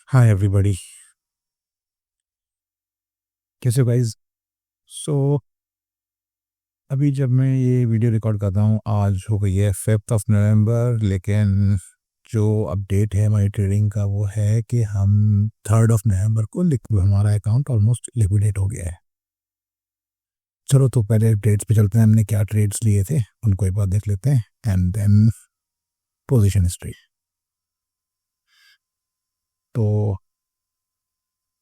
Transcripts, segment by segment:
Hi everybody, कैसे हो guys. सो अभी जब मैं ये वीडियो रिकॉर्ड करता हूँ, आज हो गई है 5th ऑफ नवंबर, लेकिन जो अपडेट है हमारी ट्रेडिंग का वो है कि हम 3rd ऑफ नवंबर को हमारा अकाउंट ऑलमोस्ट लिक्विडेट हो गया है। चलो तो पहले ट्रेड्स पे चलते हैं, हमने क्या ट्रेड्स लिए थे उनको एक बार देख लेते हैं एंड देन पोजीशन हिस्ट्री। तो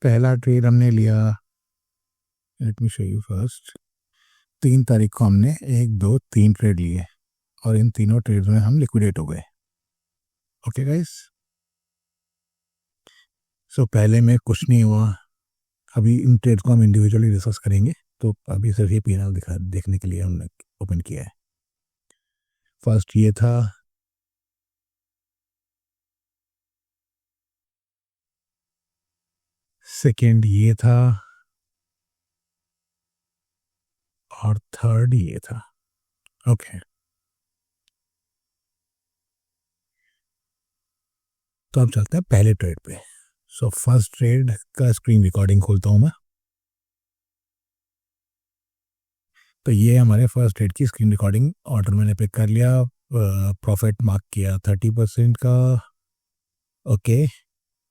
पहला ट्रेड हमने लिया, let me show you first. 3 तारीख को हमने 1 2 3 ट्रेड लिए और इन तीनों ट्रेड्स में हम लिक्विडेट हो गए। ओके गाइस, सो पहले में कुछ नहीं हुआ। अभी इन ट्रेड्स को हम इंडिविजुअली डिस्कस करेंगे, तो अभी सिर्फ ये पीएनएल देखने के लिए हमने ओपन किया है। फर्स्ट ये था, सेकेंड ये था और थर्ड ये था। ओके, तो अब चलते हैं पहले ट्रेड पे। सो फर्स्ट ट्रेड का स्क्रीन रिकॉर्डिंग खोलता हूँ मैं। तो ये हमारे फर्स्ट ट्रेड की स्क्रीन रिकॉर्डिंग ऑर्डर मैंने पिक कर लिया। प्रॉफिट मार्क किया 30% का। ओके,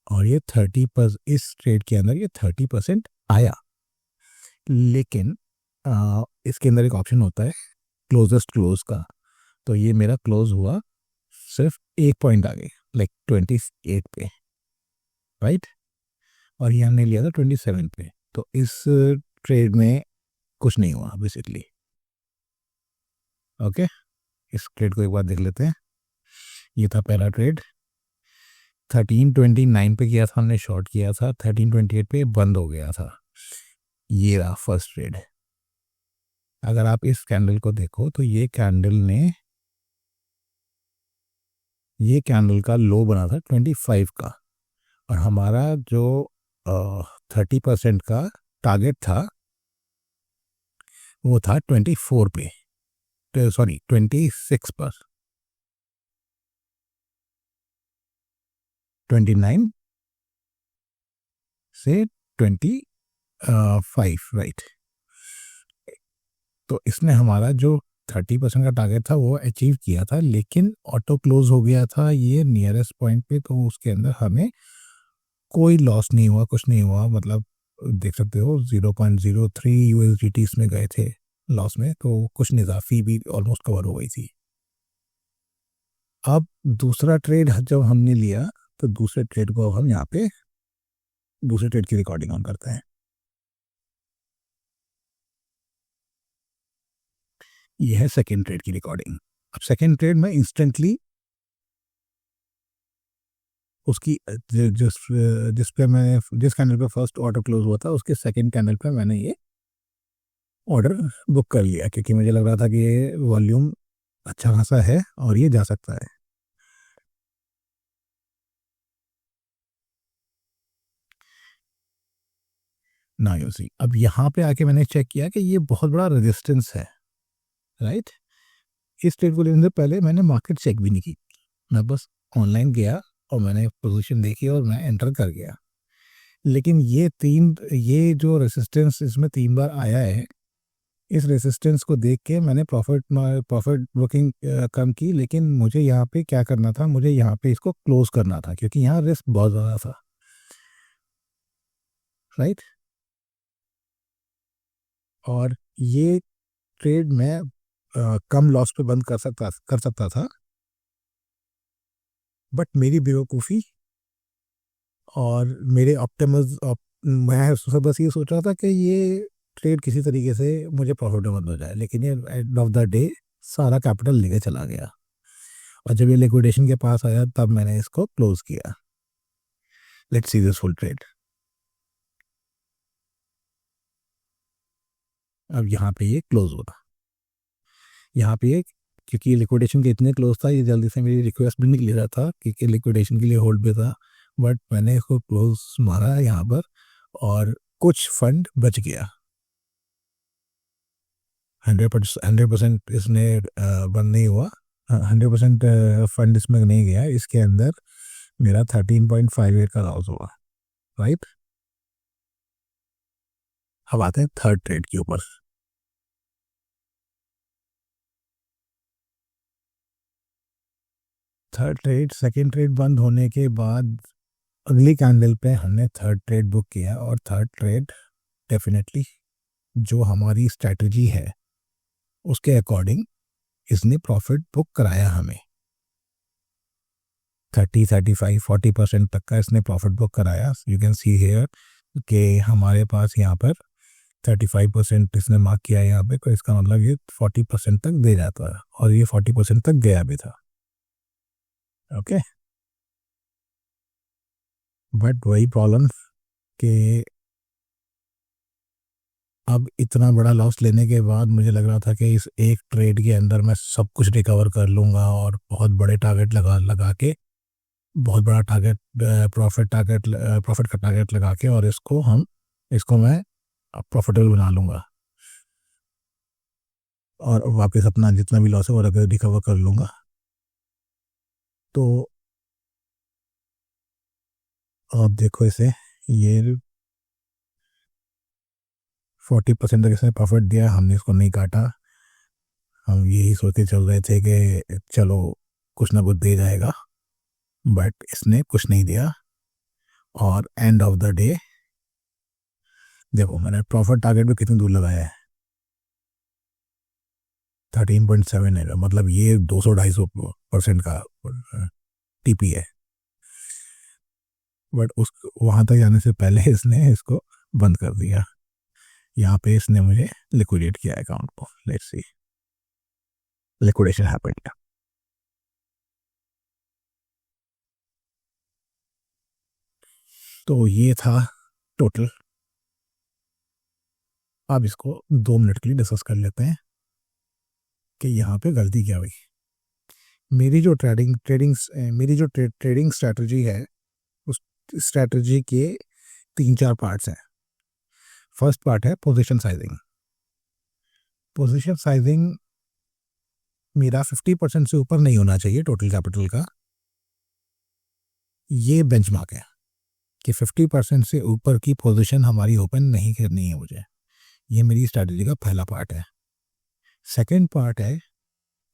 और ये 30%, इस ट्रेड के अंदर ये 30% आया, लेकिन इसके अंदर एक ऑप्शन होता है क्लोजेस्ट क्लोज का। तो ये मेरा क्लोज हुआ सिर्फ 1 पॉइंट आगे, लाइक 28 पे, राइट। और ये हमने लिया था 27 पे। तो इस ट्रेड में कुछ नहीं हुआ बेसिकली। ओके, इस ट्रेड को एक बार देख लेते हैं। ये था पहला ट्रेड, 1329 पे किया था हमने, शॉर्ट किया था, 1328 पे बंद हो गया था। ये रहा फर्स्ट ट्रेड। अगर आप इस कैंडल को देखो तो ये कैंडल का लो बना था 25 का, और हमारा जो 30% का टारगेट था वो था 24 पे, सॉरी 26 पर, 29 से 25, राइट। तो इसने हमारा जो 30% का टारगेट था वो अचीव किया था, लेकिन ऑटो क्लोज हो गया था ये नियरेस्ट पॉइंट पे। तो उसके अंदर हमें कोई लॉस नहीं हुआ, कुछ नहीं हुआ। मतलब देख सकते हो 0.03 यूएसडीटी इसमें गए थे लॉस में, तो कुछ इजाफी भी ऑलमोस्ट कवर हो गई थी। अब दूसरा ट्रेड जब हमने लिया, तो दूसरे ट्रेड को हम यहाँ पे दूसरे ट्रेड की रिकॉर्डिंग ऑन करते हैं। ये है सेकेंड ट्रेड की रिकॉर्डिंग। अब सेकेंड ट्रेड में इंस्टेंटली उसकी जिस पे मैं जिस कैंडल पे फर्स्ट ऑर्डर क्लोज हुआ था उसके सेकंड कैंडल पे मैंने ये ऑर्डर बुक कर लिया, क्योंकि मुझे लग रहा था कि ये वॉल्यूम अच्छा खासा है और ये जा सकता है। ना यू सी, अब यहाँ पे आके मैंने चेक किया कि ये बहुत बड़ा रेजिस्टेंस है, राइट। इस ट्रेड को लेने से पहले मैंने मार्केट चेक भी नहीं की, मैं बस ऑनलाइन गया और मैंने पोजीशन देखी और मैं एंटर कर गया। लेकिन ये जो रेजिस्टेंस इसमें 3 बार आया है, इस रेजिस्टेंस को देख के मैंने प्रॉफिट बुकिंग कम की। लेकिन मुझे यहाँ पे क्या करना था, मुझे यहाँ पे इसको क्लोज करना था, क्योंकि यहाँ रिस्क बहुत ज़्यादा था, राइट। और ये ट्रेड में कम लॉस पे बंद कर सकता था, बट मेरी बेवकूफ़ी और मेरे मैं बस ये सोच रहा था कि ये ट्रेड किसी तरीके से मुझे प्रॉफिट में बंद हो जाए, लेकिन ये एंड ऑफ द डे सारा कैपिटल लेके चला गया। और जब ये लिक्विडेशन के पास आया तब मैंने इसको क्लोज किया। Let's see this full trade. अब यहाँ पे ये क्लोज होगा, यहाँ पे ये, क्योंकि लिक्विडेशन के इतने क्लोज था, ये जल्दी से मेरी रिक्वेस्ट भी नहीं ले रहा था क्योंकि लिक्विडेशन के लिए होल्ड पे था, बट मैंने इसको क्लोज मारा यहाँ पर और कुछ फंड बच गया। 100% इसने बंद नहीं हुआ, 100% फंड इसमें नहीं गया। इसके अंदर मेरा 13.58 का लॉस हुआ। राइट। अब आते हैं थर्ड ट्रेड के ऊपर। थर्ड ट्रेड, सेकेंड ट्रेड बंद होने के बाद अगली कैंडल पे हमने थर्ड ट्रेड बुक किया, और थर्ड ट्रेड डेफिनेटली जो हमारी स्ट्रैटेजी है उसके अकॉर्डिंग इसने प्रॉफिट बुक कराया हमें। 30, 35, 40% तक का इसने प्रॉफिट बुक कराया। यू कैन सी हेयर कि हमारे पास यहाँ पर 35% इसने मार्क किया है यहाँ पे, तो इसका मतलब ये 40% तक दे जाता है, और ये 40% तक गया भी था। ओके, बट वही प्रॉब्लम कि अब इतना बड़ा लॉस लेने के बाद मुझे लग रहा था कि इस एक ट्रेड के अंदर मैं सब कुछ रिकवर कर लूँगा, और बहुत बड़े टारगेट लगा लगा के, बहुत बड़ा टारगेट, प्रॉफिट का टारगेट लगा के, और इसको मैं प्रॉफिटेबल बना लूँगा, और वापस अपना जितना भी लॉस है वो रिकवर कर लूँगा। तो आप देखो इसे, ये 40% तक इसने प्रॉफिट दिया, हमने इसको नहीं काटा। हम यही सोचते चल रहे थे कि चलो कुछ ना कुछ दे जाएगा, बट इसने कुछ नहीं दिया। और एंड ऑफ द डे देखो मैंने प्रॉफिट टारगेट भी कितनी दूर लगाया है, 13.7 है, मतलब ये 200-250% का टीपी है। बट उस वहाँ तक जाने से पहले इसने इसको बंद कर दिया। यहाँ पे इसने मुझे लिक्विडेट किया अकाउंट को। Let's see, liquidation happened. तो ये था टोटल। अब इसको 2 मिनट के लिए डिस्कस कर लेते हैं कि यहाँ पे गलती क्या हुई। मेरी जो ट्रेडिंग स्ट्रैटेजी है, उस स्ट्रैटेजी के 3-4 पार्ट्स हैं। फर्स्ट पार्ट है पोजीशन साइजिंग। पोजीशन साइजिंग मेरा 50% से ऊपर नहीं होना चाहिए टोटल कैपिटल का। ये बेंचमार्क है कि 50% से ऊपर की पोजीशन हमारी ओपन नहीं करनी है मुझे। ये मेरी स्ट्रैटेजी का पहला पार्ट है। सेकंड पार्ट है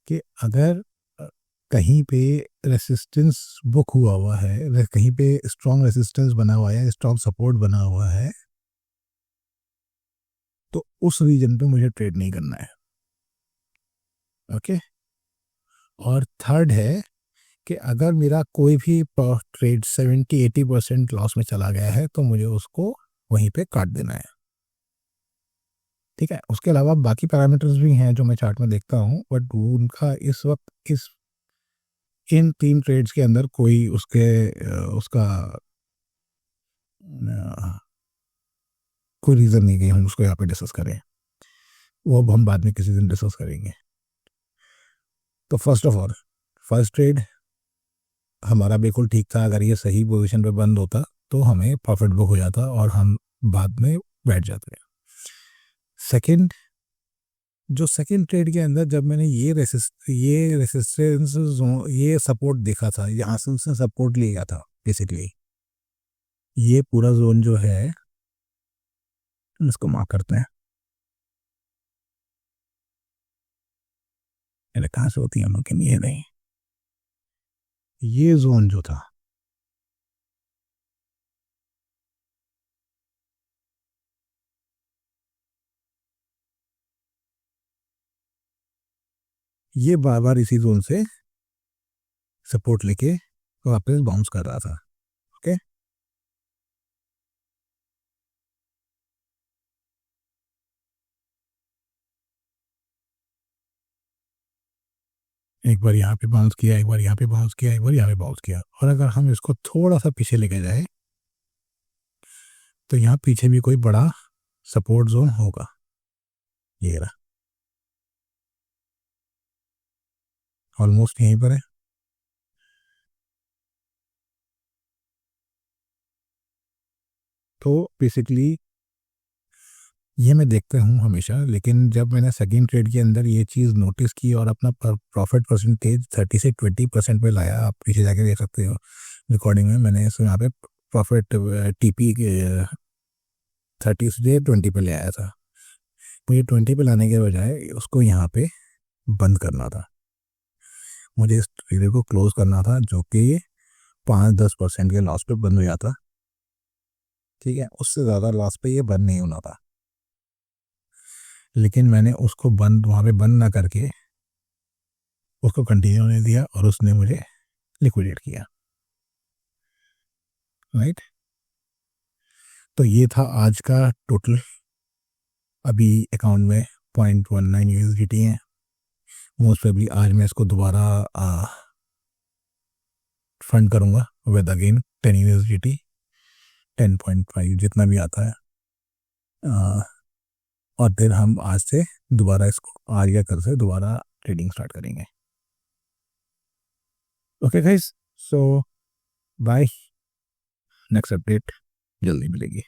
कि अगर कहीं पे रेसिस्टेंस बुक हुआ है, कहीं पे स्ट्रॉन्ग रेसिस्टेंस बना हुआ है, स्ट्रॉन्ग सपोर्ट बना हुआ है, तो उस रीजन पे मुझे ट्रेड नहीं करना है। ओके। और थर्ड है कि अगर मेरा कोई भी ट्रेड 70-80% लॉस में चला गया है तो मुझे उसको वहीं पे काट देना है। ठीक है। उसके अलावा बाकी पैरामीटर्स भी हैं जो मैं चार्ट में देखता हूँ, बट उनका इस वक्त इन 3 ट्रेड्स के अंदर कोई उसका कोई रीज़न नहीं कि हम उसको यहाँ पे डिस्कस करें। वो अब हम बाद में किसी दिन डिस्कस करेंगे। तो first of all, first trade हमारा बिल्कुल ठीक था। अगर ये सही पोजीशन पे बंद होता तो हमें प्रॉफिट बुक हो जाता और हम बाद में बैठ जाते। सेकंड, जो सेकंड ट्रेड के अंदर जब मैंने ये रेसिस्टेंस ये सपोर्ट देखा था, यहाँ से उसने सपोर्ट लिया था बेसिकली, ये पूरा जोन जो है इसको मार्क करते हैं। अरे कहाँ से होती है हम लोग की, ये नहीं, ये जोन जो था, ये बार बार इसी जोन से सपोर्ट लेके वापस बाउंस कर रहा था। ओके। एक बार यहाँ पे बाउंस किया, एक बार यहाँ पे बाउंस किया, एक बार यहाँ पे बाउंस किया। और अगर हम इसको थोड़ा सा पीछे लेके जाए तो यहाँ पीछे भी कोई बड़ा सपोर्ट जोन होगा। ये रहा, ऑलमोस्ट यहीं पर है। तो बेसिकली ये मैं देखता हूँ हमेशा, लेकिन जब मैंने सेकंड ट्रेड के अंदर ये चीज़ नोटिस की और अपना प्रॉफिट परसेंटेज 30 से 20% पे लाया, आप पीछे जाके देख सकते हो रिकॉर्डिंग में, मैंने इसको यहाँ पे प्रॉफिट टीपी के 30 से 20 पे ले आया था। मुझे 20 पे लाने के बजाय उसको यहाँ पे बंद करना था। मुझे इस ट्रेडर को क्लोज करना था जो कि 5-10% के लॉस पे बंद हो जाता। ठीक है, उससे ज़्यादा लॉस पे ये बंद नहीं होना था, लेकिन मैंने उसको बंद वहाँ पे बंद ना करके उसको कंटिन्यू होने दिया और उसने मुझे लिक्विडेट किया। राइट, तो ये था आज का टोटल। अभी अकाउंट में 0.19 USDT है। मोस्ट प्रोबेबली आज मैं इसको दोबारा फंड करूँगा विद अगेन 10 USDT, 10.5 जितना भी आता है। और फिर हम आज से दोबारा इसको आज या कल से दोबारा ट्रेडिंग स्टार्ट करेंगे। ओके गाइस, सो बाय, नेक्स्ट अपडेट जल्दी मिलेगी।